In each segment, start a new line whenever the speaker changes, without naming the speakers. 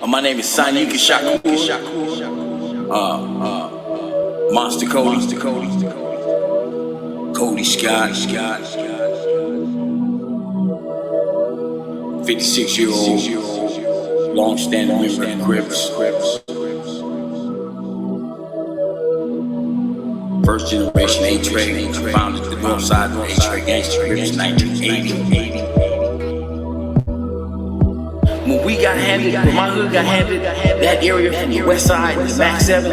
My name is Sanyika Shakur. Monster Cody. Cody Scott. 56-year-old, long-standing member of Crips. First generation A-Track. Founded the North Side of A-Track Gangster Crips in 1980. When we got handed, when my hood got handed that area from the west side, the Mac 7,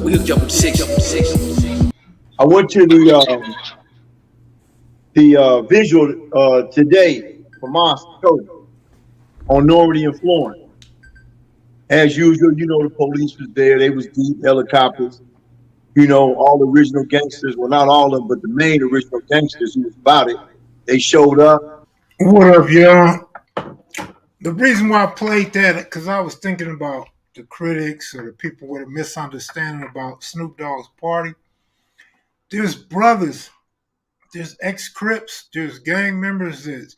we hooked up with 6.
I went to the visual today for Monster Cody on Normandy and Florence. As usual, the police was there. They was deep, helicopters. All the original gangsters, well, not all of them, but the main original gangsters who was about it, they showed up.
What up, y'all? The reason why I played that, because I was thinking about the critics or the people with a misunderstanding about Snoop Dogg's party. There's brothers, there's ex-Crips, there's gang members that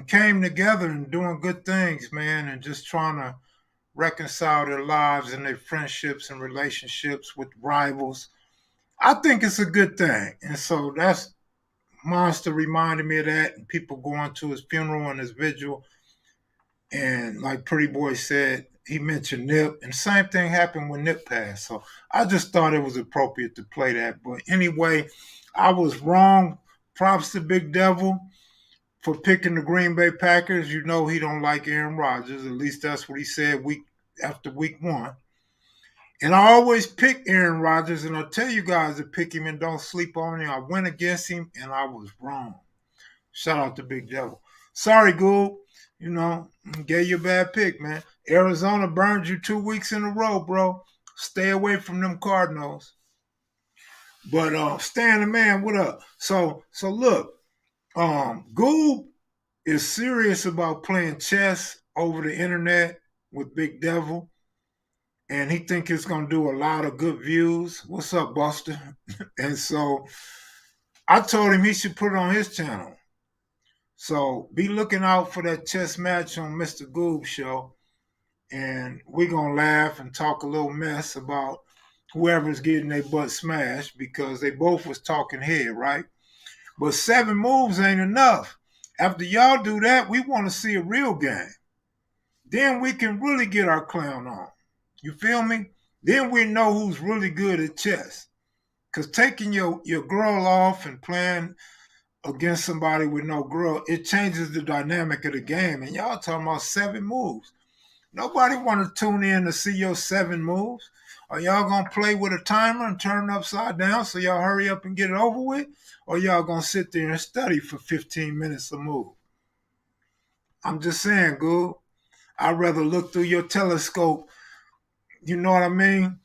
came together and doing good things, man, and just trying to reconcile their lives and their friendships and relationships with rivals. I think it's a good thing. And so that's Monster reminded me of that, and people going to his funeral and his vigil. And like Pretty Boy said, he mentioned Nip, and same thing happened when Nip passed. So I just thought it was appropriate to play that. But anyway, I was wrong. Props to Big Devil for picking the Green Bay Packers. He don't like Aaron Rodgers. At least that's what he said after week 1. And I always pick Aaron Rodgers, and I tell you guys to pick him and don't sleep on him. I went against him, and I was wrong. Shout out to Big Devil. Sorry, Gould. Gave you a bad pick, man. Arizona burned you 2 weeks in a row, bro. Stay away from them Cardinals. But Stan the man, what up? So look, Gould is serious about playing chess over the internet with Big Devil. And he think it's going to do a lot of good views. What's up, Buster? And so I told him he should put it on his channel. So be looking out for that chess match on Mr. Goob's show. And we're going to laugh and talk a little mess about whoever's getting their butt smashed because they both was talking head, right? But 7 moves ain't enough. After y'all do that, we want to see a real game. Then we can really get our clown on. You feel me? Then we know who's really good at chess. Because taking your girl off and playing against somebody with no girl, it changes the dynamic of the game. And y'all talking about 7 moves. Nobody want to tune in to see your 7 moves. Are y'all going to play with a timer and turn it upside down so y'all hurry up and get it over with? Or y'all going to sit there and study for 15 minutes a move? I'm just saying, Gould. I'd rather look through your telescope, you know what I mean?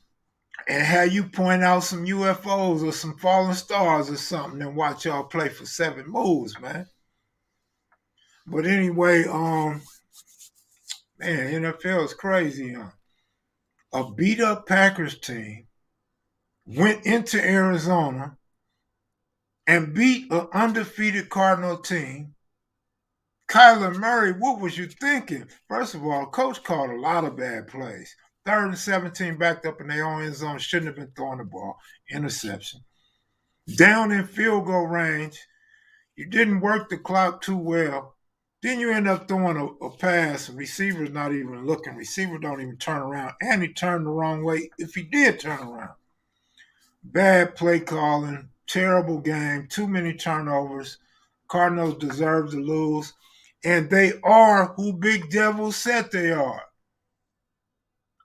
And have you point out some UFOs or some falling stars or something and watch y'all play for 7 moves, man. But anyway, man, NFL is crazy, huh? A beat-up Packers team went into Arizona and beat an undefeated Cardinal team. Kyler Murray, what was you thinking? First of all, coach called a lot of bad plays. 3rd and 17 backed up in their own end zone. Shouldn't have been throwing the ball. Interception. Down in field goal range. You didn't work the clock too well. Then you end up throwing a pass. Receiver's not even looking. Receiver don't even turn around. And he turned the wrong way if he did turn around. Bad play calling. Terrible game. Too many turnovers. Cardinals deserve to lose. And they are who Big Devil said they are.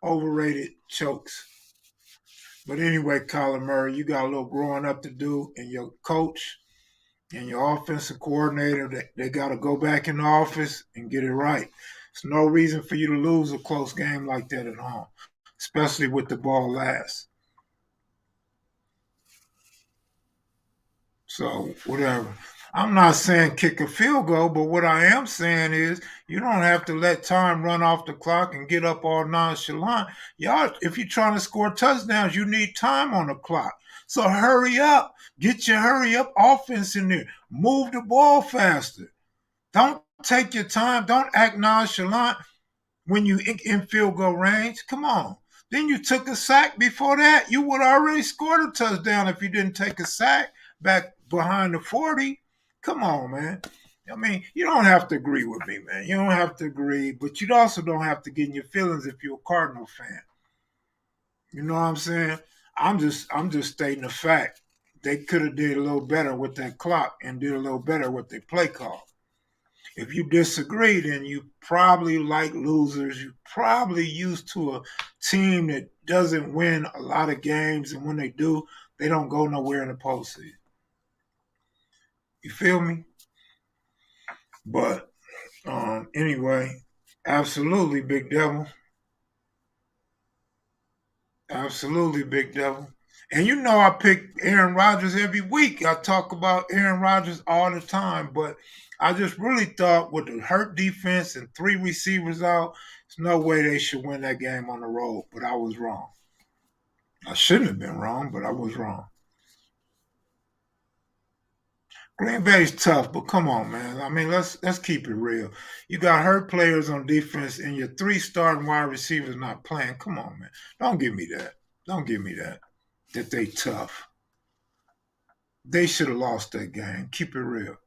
Overrated chokes. But anyway, Kyler Murray, you got a little growing up to do, and your coach and your offensive coordinator, they got to go back in the office and get it right. There's no reason for you to lose a close game like that at home, especially with the ball last. So, whatever. I'm not saying kick a field goal, but what I am saying is you don't have to let time run off the clock and get up all nonchalant. Y'all, if you're trying to score touchdowns, you need time on the clock. So hurry up. Get your hurry up offense in there. Move the ball faster. Don't take your time. Don't act nonchalant when you in field goal range. Come on. Then you took a sack before that. You would already scored a touchdown if you didn't take a sack back behind the 40. Come on, man. I mean, you don't have to agree with me, man. You don't have to agree, but you also don't have to get in your feelings if you're a Cardinal fan. You know what I'm saying? I'm just stating the fact. They could have did a little better with that clock and did a little better with their play call. If you disagree, then you probably like losers. You probably used to a team that doesn't win a lot of games, and when they do, they don't go nowhere in the postseason. You feel me? But anyway, absolutely, Big Devil. Absolutely, Big Devil. And you know I pick Aaron Rodgers every week. I talk about Aaron Rodgers all the time, but I just really thought with the hurt defense and three receivers out, there's no way they should win that game on the road. But I was wrong. I shouldn't have been wrong, but I was wrong. Green Bay's tough, but come on, man. I mean, let's keep it real. You got hurt players on defense, and your three starting wide receivers not playing. Come on, man. Don't give me that. Don't give me that. That they tough. They should have lost that game. Keep it real.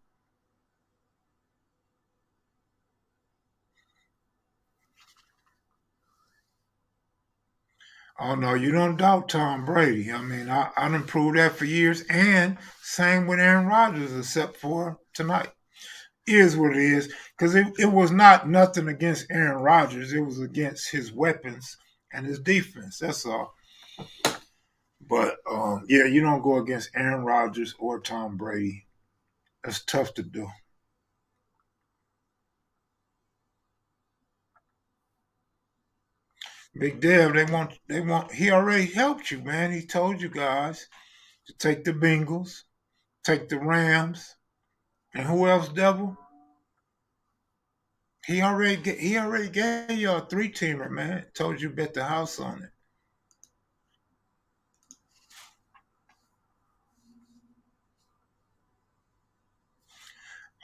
Oh no, you don't doubt Tom Brady. I mean, I done proved that for years, and same with Aaron Rodgers, except for tonight. Is what it is, because it was not nothing against Aaron Rodgers. It was against his weapons and his defense. That's all. But yeah, you don't go against Aaron Rodgers or Tom Brady. That's tough to do. Big Dev, they want. He already helped you, man. He told you guys to take the Bengals, take the Rams, and who else, Devil? He already gave you a three teamer, man. Told you bet the house on it.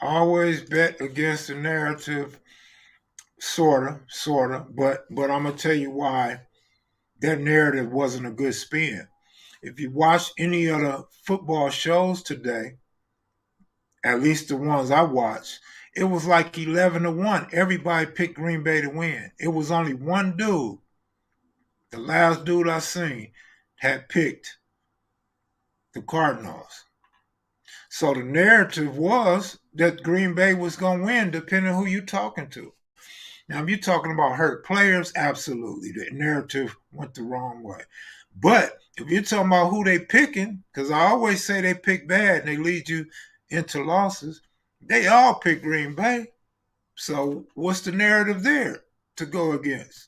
Always bet against the narrative, sorta. But I'm gonna tell you why that narrative wasn't a good spin. If you watch any of the football shows today, at least the ones I watched, it was like 11-1. Everybody picked Green Bay to win. It was only one dude, the last dude I seen, had picked the Cardinals. So the narrative was that Green Bay was going to win, depending on who you're talking to. Now, if you're talking about hurt players, absolutely, the narrative went the wrong way. But if you're talking about who they picking, because I always say they pick bad and they lead you into losses, they all pick Green Bay. So what's the narrative there to go against?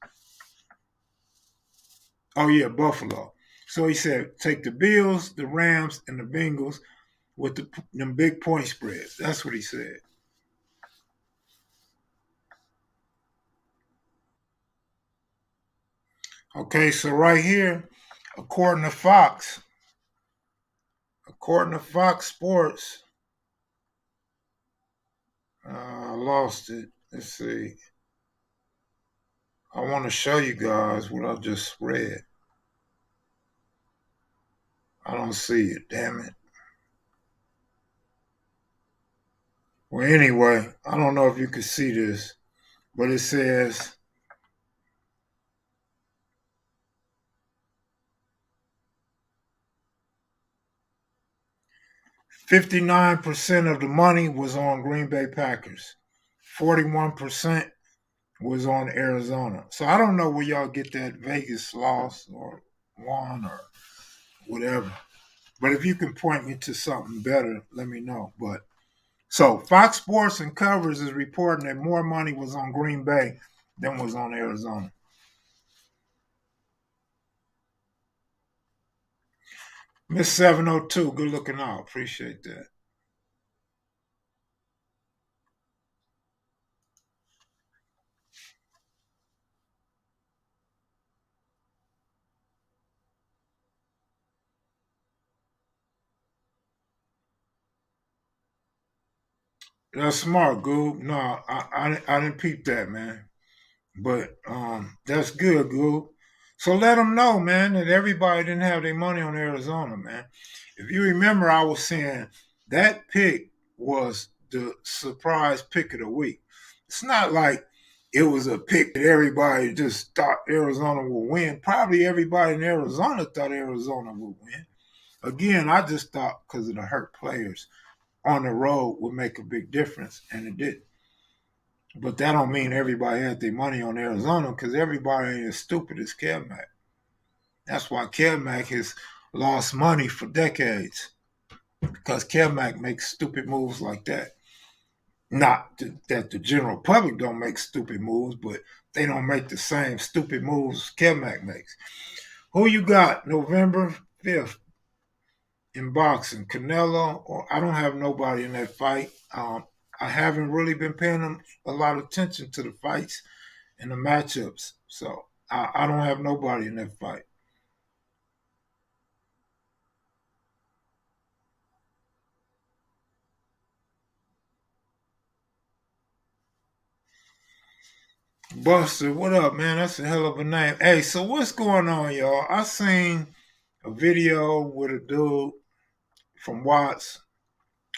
Oh yeah, Buffalo. So he said take the Bills, the Rams, and the Bengals with them big point spreads. That's what he said. Okay, so right here, according to Fox, according to Fox Sports, I lost it. Let's see. I want to show you guys what I just read. I don't see it. Damn it. Well, anyway, I don't know if you can see this, but it says 59% of the money was on Green Bay Packers. 41% was on Arizona. So I don't know where y'all get that Vegas loss or won or whatever. But if you can point me to something better, let me know. But so Fox Sports and Covers is reporting that more money was on Green Bay than was on Arizona. Miss 702, good looking out. Appreciate that. That's smart, Goob. No, I didn't peep that, man. But that's good, Goob. So let them know, man, that everybody didn't have their money on Arizona, man. If you remember, I was saying that pick was the surprise pick of the week. It's not like it was a pick that everybody just thought Arizona would win. Probably everybody in Arizona thought Arizona would win. Again, I just thought because of the hurt players on the road would make a big difference, and it did. But that don't mean everybody had their money on Arizona because everybody ain't as stupid as Kev Mac. That's why Kev Mac has lost money for decades because Kev Mac makes stupid moves like that. Not that the general public don't make stupid moves, but they don't make the same stupid moves Kev Mac makes. Who you got November 5th in boxing? Canelo? Or I don't have nobody in that fight. I haven't really been paying a lot of attention to the fights and the matchups. So I don't have nobody in that fight. Buster, what up, man? That's a hell of a name. Hey, so what's going on, y'all? I seen a video with a dude from Watts.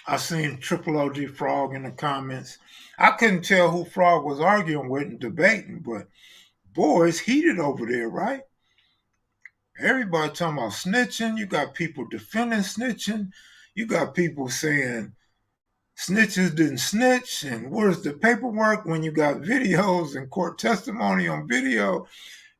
I seen Triple OG Frog in the comments. I couldn't tell who Frog was arguing with and debating, but boy, it's heated over there, right? Everybody talking about snitching. You got people defending snitching. You got people saying snitches didn't snitch, and where's the paperwork when you got videos and court testimony on video,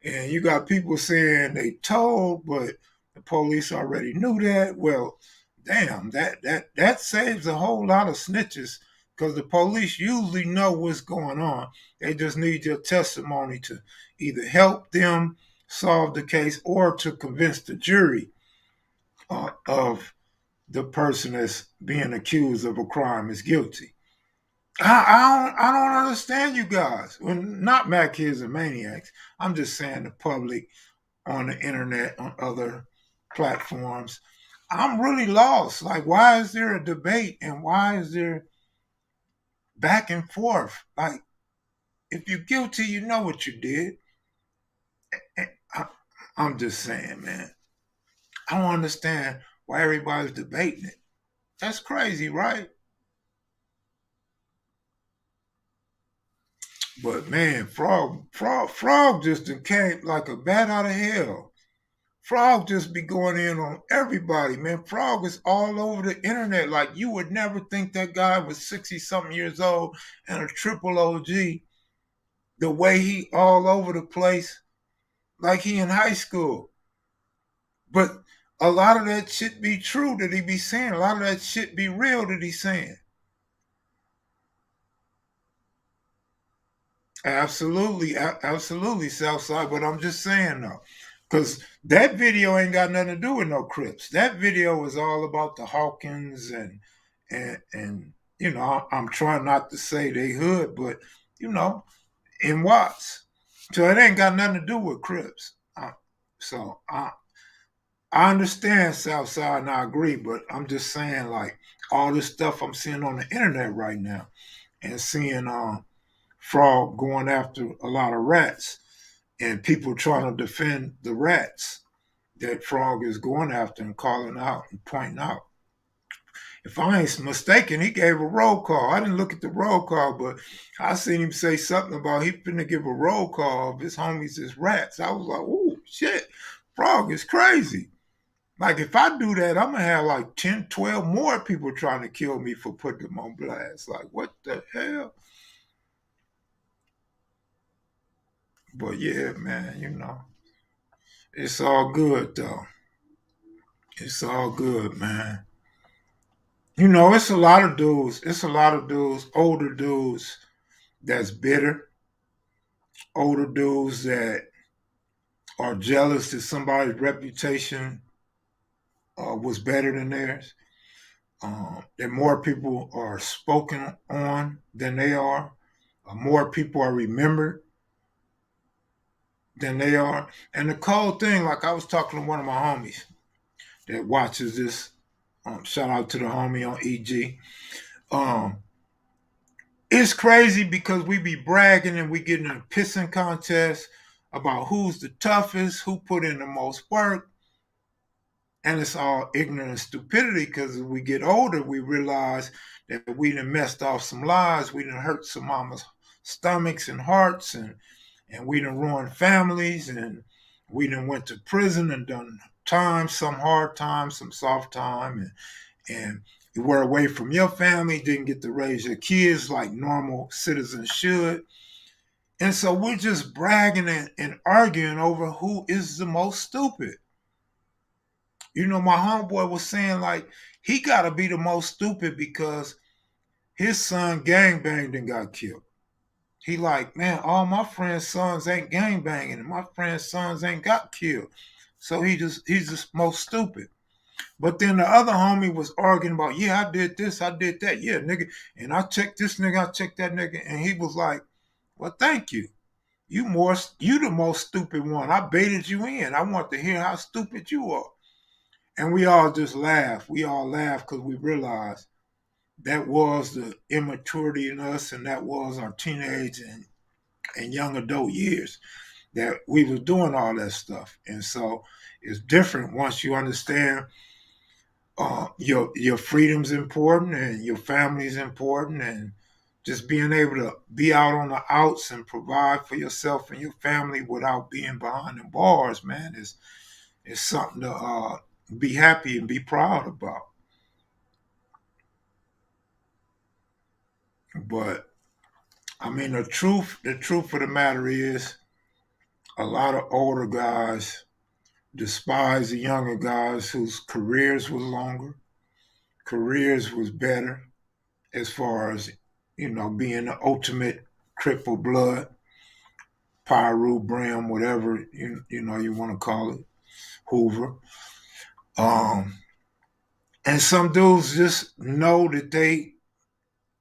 and you got people saying they told, but the police already knew that. Well, damn, that saves a whole lot of snitches because the police usually know what's going on. They just need your testimony to either help them solve the case or to convince the jury of the person that's being accused of a crime is guilty. I don't understand you guys. Well, not Mac kids and maniacs. I'm just saying the public on the internet, on other platforms. I'm really lost. Like, why is there a debate and why is there back and forth? Like, if you're guilty, you know what you did. I, I'm just saying, man. I don't understand why everybody's debating it. That's crazy, right? But man, Frog just came like a bat out of hell. Frog just be going in on everybody, man. Frog is all over the internet. Like you would never think that guy was 60 something years old and a triple OG. The way he all over the place, like he in high school. But a lot of that shit be true that he be saying. A lot of that shit be real that he's saying. Absolutely, absolutely, Southside. But I'm just saying though, because that video ain't got nothing to do with no Crips. That video was all about the Hawkins and you know I'm trying not to say they hood, but you know in Watts. So it ain't got nothing to do with Crips. So I understand Southside and I agree, but I'm just saying like all this stuff I'm seeing on the internet right now and seeing Frog going after a lot of rats and people trying to defend the rats that Frog is going after and calling out and pointing out. If I ain't mistaken, he gave a roll call. I didn't look at the roll call, but I seen him say something about he finna give a roll call of his homies as rats. I was like, oh shit, Frog is crazy. Like if I do that, I'm gonna have like 10, 12 more people trying to kill me for putting them on blast. Like what the hell? But yeah, man, you know, it's all good though. It's all good, man. You know, it's a lot of dudes. It's a lot of dudes, older dudes that's bitter, older dudes that are jealous that somebody's reputation was better than theirs. That more people are spoken on than they are. More people are remembered than they are. And the cold thing, like I was talking to one of my homies that watches this. Shout out to the homie on EG. Um, It's crazy because we be bragging and we get in a pissing contest about who's the toughest, who put in the most work, and it's all ignorant stupidity because as we get older, we realize that we done messed off some lives, we done hurt some mama's stomachs and hearts, and we done ruined families, and we done went to prison and done time, some hard time, some soft time, and you were away from your family, didn't get to raise your kids like normal citizens should. And so we're just bragging and arguing over who is the most stupid. You know, my homeboy was saying like he gotta be the most stupid because his son gang banged and got killed. He like, man, all my friends' sons ain't gang banging and my friends' sons ain't got killed. So he's just most stupid. But then the other homie was arguing about, yeah, I did this, I did that, yeah, nigga, and I checked this nigga, I checked that nigga, and he was like, well, thank you. You the most stupid one. I baited you in. I want to hear how stupid you are. And we all just laugh. We all laugh because we realize that was the immaturity in us, and that was our teenage and young adult years that we was doing all that stuff. And so it's different once you understand your freedom's important and your family's important, and just being able to be out on the outs and provide for yourself and your family without being behind the bars, man, is something to be happy and be proud about. But I mean, the truth of the matter is, a lot of older guys despise the younger guys whose careers was longer, careers was better, as far as being the ultimate cripple blood, Pyru, Brim, whatever you want to call it, Hoover. Um, and some dudes just know that they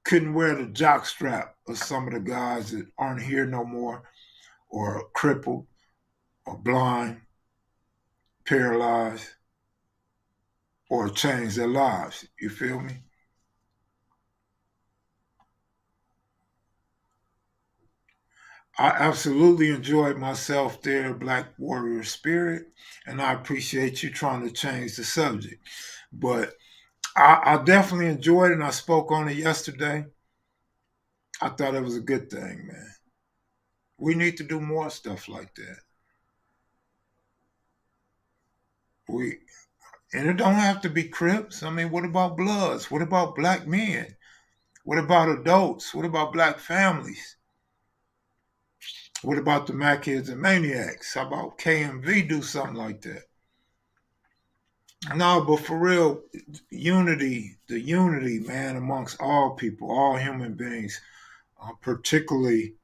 couldn't wear the jock strap of some of the guys that aren't here no more, or crippled, or blind, paralyzed, or change their lives. You feel me? I absolutely enjoyed myself there, Black Warrior Spirit, and I appreciate you trying to change the subject. But I definitely enjoyed it, and I spoke on it yesterday. I thought it was a good thing, man. We need to do more stuff like that. We And it don't have to be Crips. I mean, what about Bloods? What about black men? What about adults? What about black families? What about the Mackheads and Maniacs? How about KMV do something like that? No, but for real, the unity, man, amongst all people, all human beings, particularly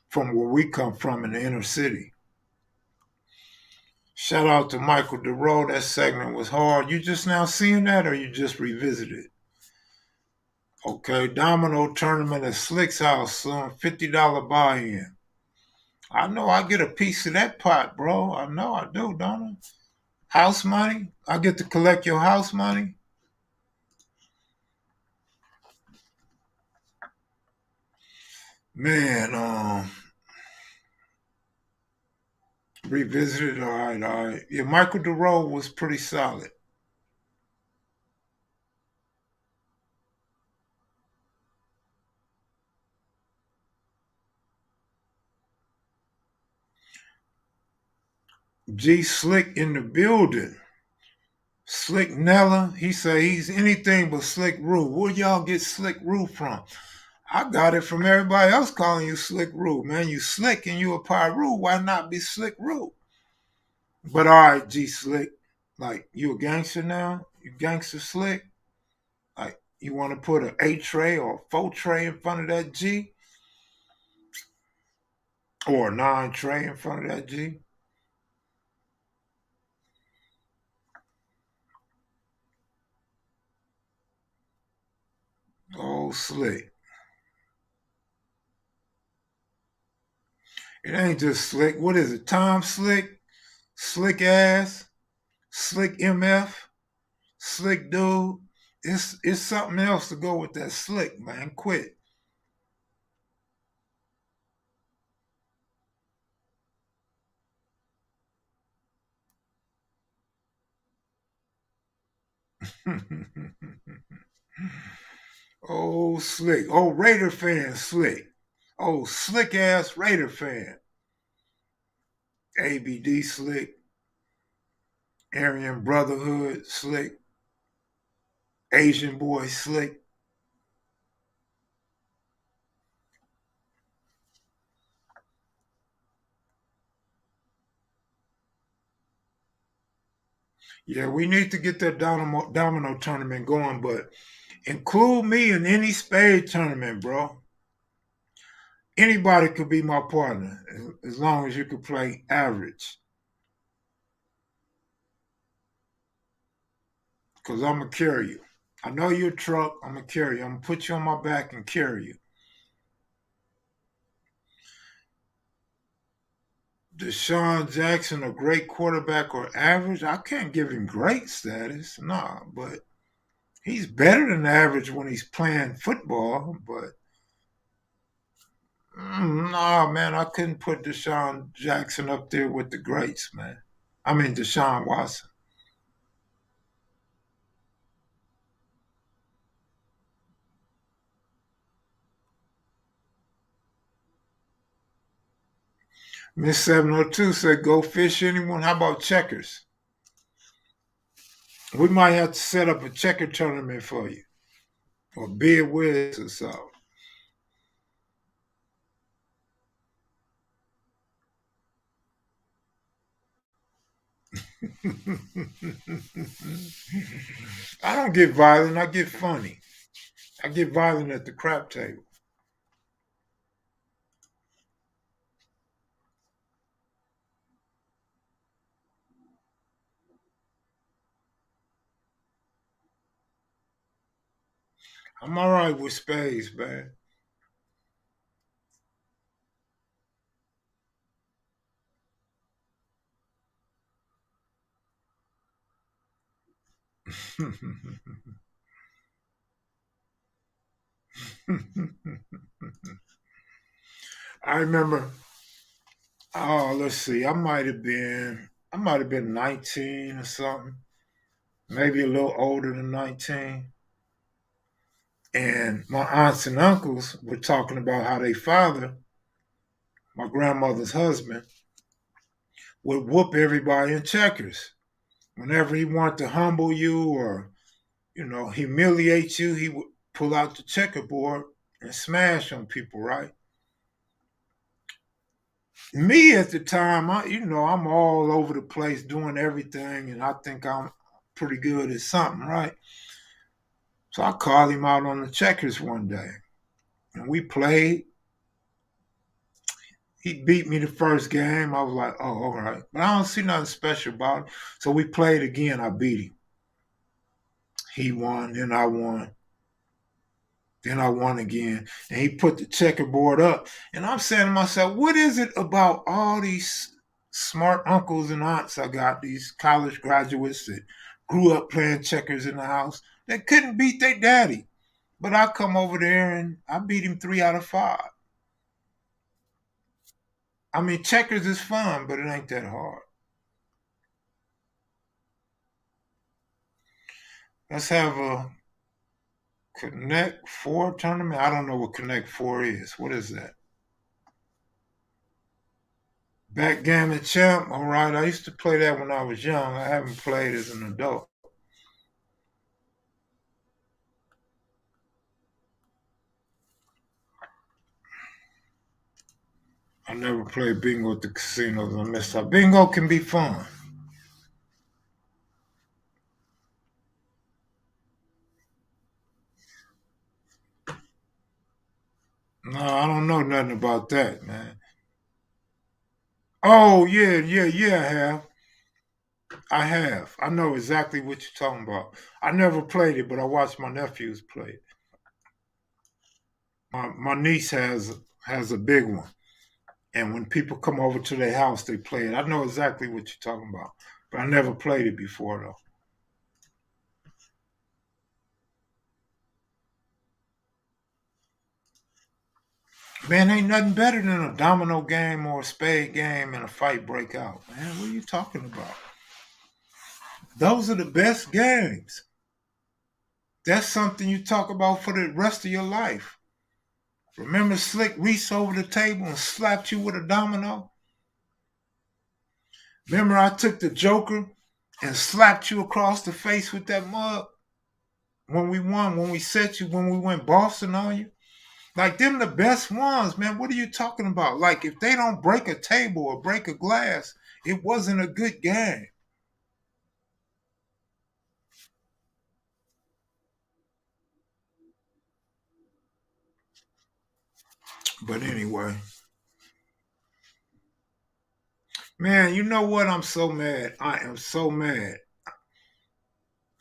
from where we come from in the inner city. Shout out to Michael DeRoe. That segment was hard. You just now seeing that, or you just revisited? Okay, Domino tournament at Slick's house, son. $50 buy-in. I know I get a piece of that pot, bro. I know I do, don't I? House money. I get to collect your house money. Man, revisited. All right, all right. Yeah, Michael DeRoe was pretty solid. G Slick in the building. Slick Nella, he say he's anything but Slick Rue. Where y'all get Slick Rue from? I got it from everybody else calling you Slick Rue, man. You slick and you a Pyru. Why not be Slick Rue? But all right, G Slick, like you a gangster now? You gangster Slick? Like you want to put an A tray or a 4 tray in front of that G, or a 9 tray in front of that G? Oh, Slick. It ain't just Slick. What is it? Tom Slick, Slick ass, Slick MF, Slick dude. It's something else to go with that Slick, man. Quit. Oh, slick. Oh, Raider fan, slick. Oh, slick ass Raider fan. ABD slick. Aryan Brotherhood slick. Asian boy slick. Yeah, we need to get that domino tournament going, but include me in any spade tournament, bro. Anybody could be my partner as long as you could play average. Because I'm going to carry you. I know you're a truck. I'm going to carry you. I'm going to put you on my back and carry you. Deshaun Jackson, a great quarterback or average? I can't give him great status. Nah, but he's better than average when he's playing football. But nah, man, I couldn't put Deshaun Jackson up there with the greats, man. I mean, Deshaun Watson. Miss 702 said, go fish anyone. How about checkers? We might have to set up a checker tournament for you or bid whiz or something. I don't get violent. I get funny. I get violent at the crap table. I'm all right with spades, man. I remember. Oh, let's see. I might have been 19 or something, maybe a little older than 19. And my aunts and uncles were talking about how their father, my grandmother's husband, would whoop everybody in checkers. Whenever he wanted to humble you or, humiliate you, he would pull out the checkerboard and smash on people, right? Me at the time, I'm all over the place doing everything, and I think I'm pretty good at something, right? So I called him out on the checkers one day, and we played. He beat me the first game. I was like, oh, all right. But I don't see nothing special about it. So we played again. I beat him. He won, then I won. Then I won again. And he put the checkerboard up. And I'm saying to myself, what is it about all these smart uncles and aunts I got, these college graduates that grew up playing checkers in the house, that couldn't beat their daddy? But I come over there and I beat him 3 out of 5. I mean, checkers is fun, but it ain't that hard. Let's have a Connect Four tournament. I don't know what Connect Four is. What is that? Backgammon champ. All right. I used to play that when I was young. I haven't played as an adult. I never played bingo at the casinos. I missed out. Bingo can be fun. No, I don't know nothing about that, man. Oh yeah, yeah, yeah. I have. I have. I know exactly what you're talking about. I never played it, but I watched my nephews play it. My niece has a big one, and when people come over to their house, they play it. I know exactly what you're talking about, but I never played it before though. Man, ain't nothing better than a domino game or a spade game and a fight break out. Man, what are you talking about? Those are the best games. That's something you talk about for the rest of your life. Remember Slick reached over the table and slapped you with a domino? Remember I took the Joker and slapped you across the face with that mug when we won, when we set you, when we went Boston on you? Like, them the best ones, man. What are you talking about? Like, if they don't break a table or break a glass, it wasn't a good game. But anyway, man, you know what? I'm so mad. I am so mad.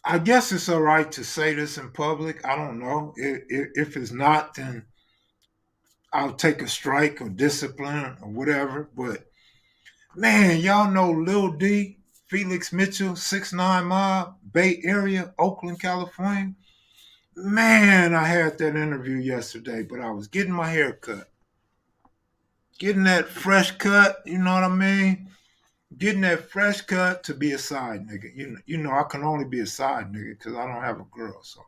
I guess it's all right to say this in public. I don't know. If it's not, then I'll take a strike or discipline or whatever. But man, y'all know Lil D, Felix Mitchell, 6ix9ine Mob, Bay Area, Oakland, California. Man, I had that interview yesterday, but I was getting my hair cut. Getting that fresh cut, you know what I mean? Getting that fresh cut to be a side nigga. You know, I can only be a side nigga because I don't have a girl. So,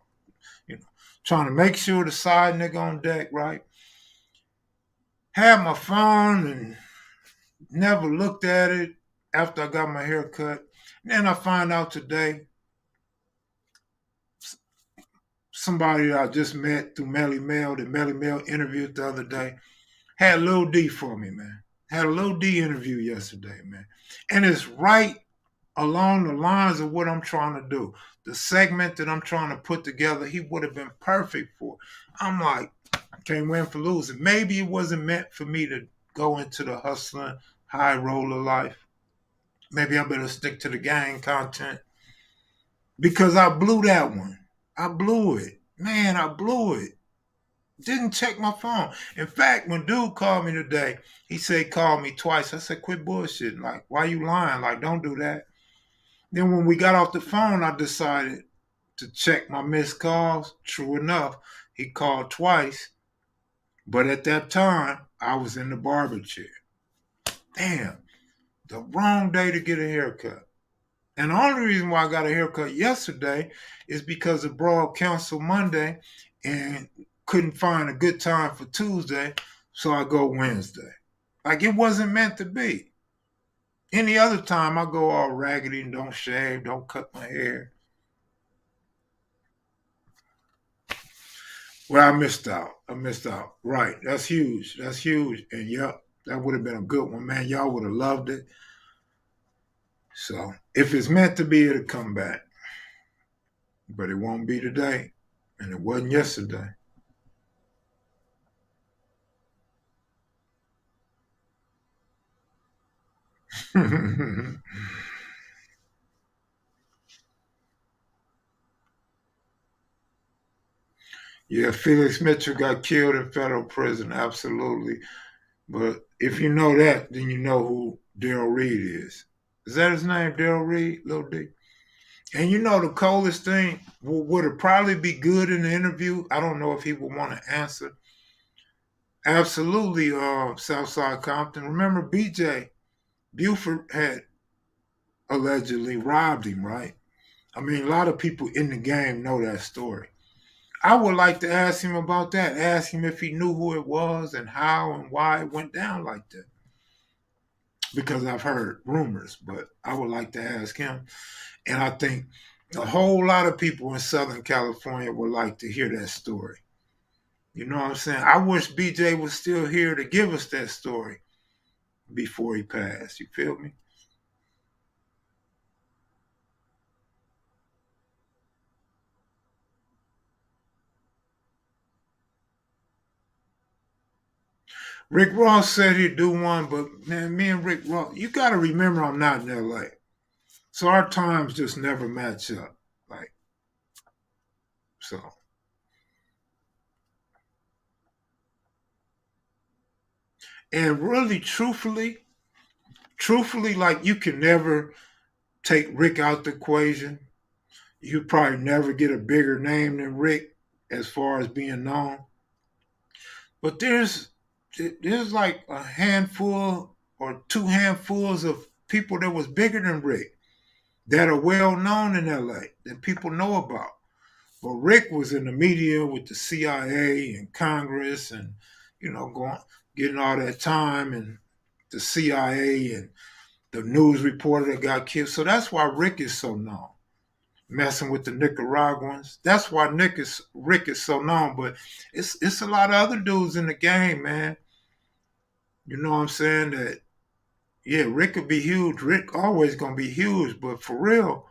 you know, trying to make sure the side nigga on deck, right? Had my phone and never looked at it after I got my hair cut. And then I find out today, somebody that I just met through Melly Mel, that Melly Mel interviewed the other day, had Lil D for me, man. Had a Lil D interview yesterday, man. And it's right along the lines of what I'm trying to do. The segment that I'm trying to put together, he would have been perfect for. I'm like, I can't win for losing. Maybe it wasn't meant for me to go into the hustling, high roller life. Maybe I better stick to the gang content. Because I blew that one. I blew it. Man, I blew it. Didn't check my phone. In fact, when dude called me today, he said call me twice. I said, quit bullshitting. Like, why you lying? Like, don't do that. Then when we got off the phone, I decided to check my missed calls. True enough, he called twice. But at that time, I was in the barber chair. Damn, the wrong day to get a haircut. And the only reason why I got a haircut yesterday is because the Broad canceled Monday and couldn't find a good time for Tuesday, so I go Wednesday. Like, it wasn't meant to be. Any other time, I go all raggedy and don't shave, don't cut my hair. Well, I missed out. Right. That's huge. That's huge. And yep, that would have been a good one, man. Y'all would have loved it. So if it's meant to be, it'll come back. But it won't be today. And it wasn't yesterday. Yeah, Felix Mitchell got killed in federal prison, absolutely. But if you know that, then you know who Daryl Reed is. Is that his name, Daryl Reed, Lil D? And you know the coldest thing, would it probably be good in the interview? I don't know if he would want to answer. Absolutely, Southside Compton. Remember BJ Buford had allegedly robbed him, right? I mean, a lot of people in the game know that story. I would like to ask him about that. Ask him if he knew who it was and how and why it went down like that. Because I've heard rumors, but I would like to ask him. And I think a whole lot of people in Southern California would like to hear that story. You know what I'm saying? I wish BJ was still here to give us that story before he passed. You feel me? Rick Ross said he'd do one, but man, me and Rick Ross, you got to remember I'm not in LA. So our times just never match up. Like, so. And really, truthfully, like you can never take Rick out the equation. You probably never get a bigger name than Rick as far as being known. But there's like a handful or two handfuls of people that was bigger than Rick that are well known in LA that people know about. But Rick was in the media with the CIA and Congress and, going getting all that time and the CIA and the news reporter that got killed. So that's why Rick is so known. Messing with the Nicaraguans. That's why Rick is so known. But it's a lot of other dudes in the game, man. You know what I'm saying? That yeah, Rick could be huge. Rick always gonna be huge, but for real,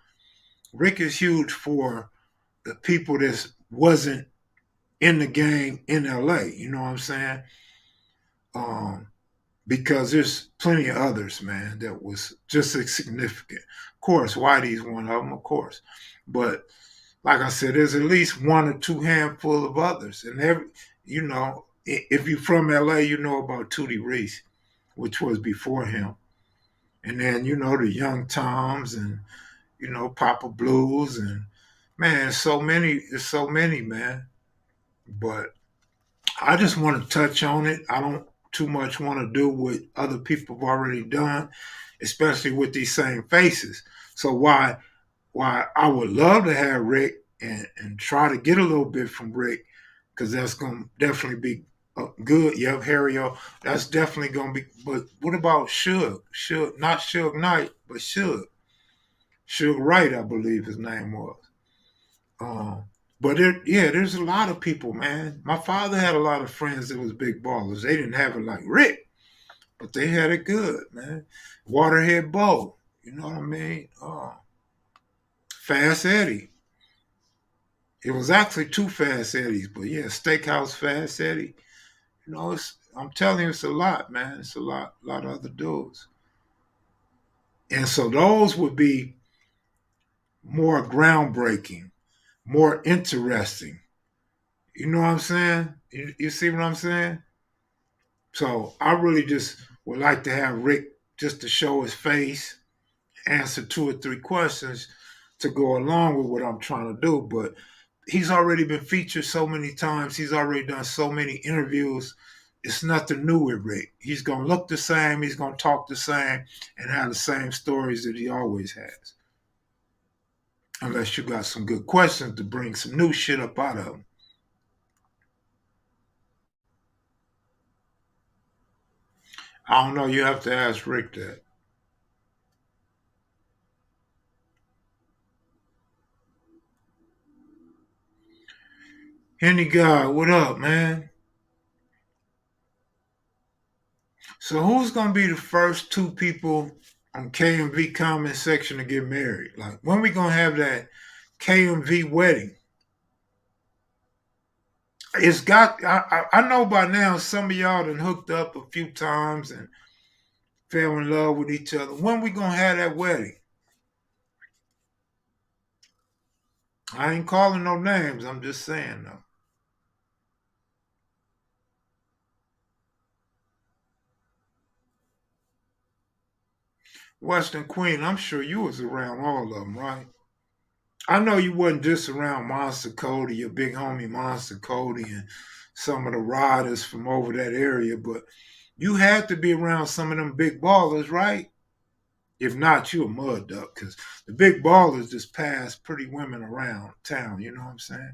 Rick is huge for the people that wasn't in the game in LA. You know what I'm saying? Um, because there's plenty of others, man, that was just as significant. Of course, Whitey's one of them, of course. But like I said, there's at least one or two handful of others. And if you're from LA, you know about Tootie Reese, which was before him. And then, the Young Toms and, Papa Blues and man, there's so many, man. But I just want to touch on it. I don't too much want to do what other people have already done, especially with these same faces. So why I would love to have Rick and try to get a little bit from Rick, because that's going to definitely be good. Yep, Harry-O, that's definitely going to be. But what about Suge? Suge, not Suge Knight, but Suge. Suge Wright, I believe his name was. But there's a lot of people, man. My father had a lot of friends that was big ballers. They didn't have it like Rick, but they had it good, man. Waterhead Bo, you know what I mean? Fast Eddie. It was actually two Fast Eddies, but yeah, Steakhouse Fast Eddie. I'm telling you, it's a lot, man. It's a lot of other dudes. And so those would be more groundbreaking, more interesting. You know what I'm saying? You see what I'm saying? So I really just would like to have Rick just to show his face, answer two or three questions to go along with what I'm trying to do. But he's already been featured so many times. He's already done so many interviews. It's nothing new with Rick. He's going to look the same. He's going to talk the same and have the same stories that he always has. Unless you got some good questions to bring some new shit up out of him. I don't know. You have to ask Rick that. Henny God, what up, man? So who's gonna be the first two people on KMV comment section to get married? Like when we gonna have that KMV wedding? It's got I know by now some of y'all done hooked up a few times and fell in love with each other. When we gonna have that wedding? I ain't calling no names, I'm just saying though. Western Queen, I'm sure you was around all of them, right? I know you wasn't just around Monster Cody, your big homie Monster Cody, and some of the riders from over that area, but you had to be around some of them big ballers, right? If not, you a mud duck, because the big ballers just pass pretty women around town, you know what I'm saying?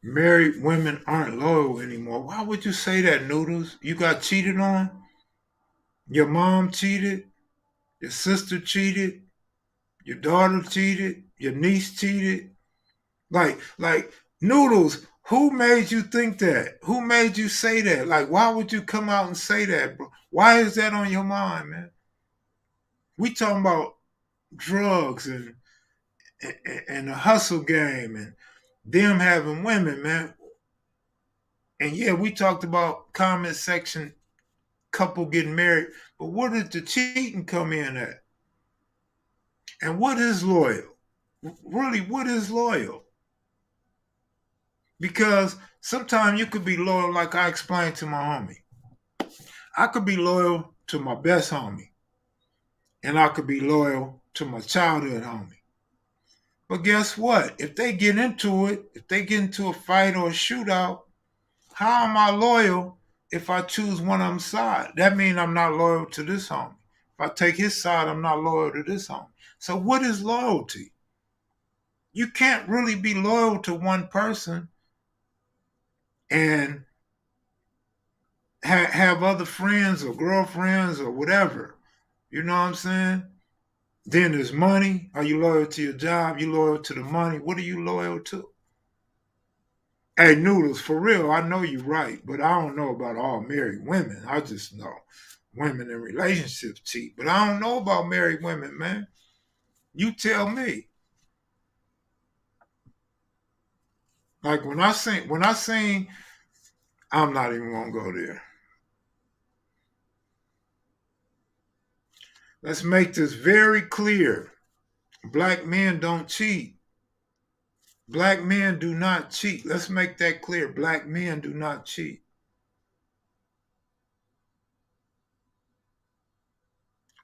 Married women aren't loyal anymore. Why would you say that, Noodles? You got cheated on? Your mom cheated? Your sister cheated? Your daughter cheated? Your niece cheated? Like Noodles, who made you think that? Who made you say that? Like, why would you come out and say that, bro? Why is that on your mind, man? We talking about drugs and the hustle game and them having women, man. And yeah, we talked about comment section couple getting married, but where did the cheating come in at? And what is loyal? Really, what is loyal? Because sometimes you could be loyal, like I explained to my homie. I could be loyal to my best homie, and I could be loyal to my childhood homie. But guess what? If they get into it, if they get into a fight or a shootout, how am I loyal if I choose one of them side? That means I'm not loyal to this homie. If I take his side, I'm not loyal to this homie. So what is loyalty? You can't really be loyal to one person and have other friends or girlfriends or whatever. You know what I'm saying? Then there's money. Are you loyal to your job? You loyal to the money? What are you loyal to? Hey, Noodles, for real, I know you're right, but I don't know about all married women. I just know women in relationships cheat, but I don't know about married women, man. You tell me. Like when I sing, I'm not even gonna go there. Let's make this very clear. Black men don't cheat. Black men do not cheat. Let's make that clear. Black men do not cheat.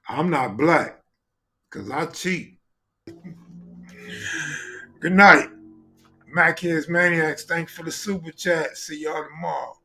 I'm not black because I cheat. Good night. Mac Here's Maniacs. Thanks for the super chat. See y'all tomorrow.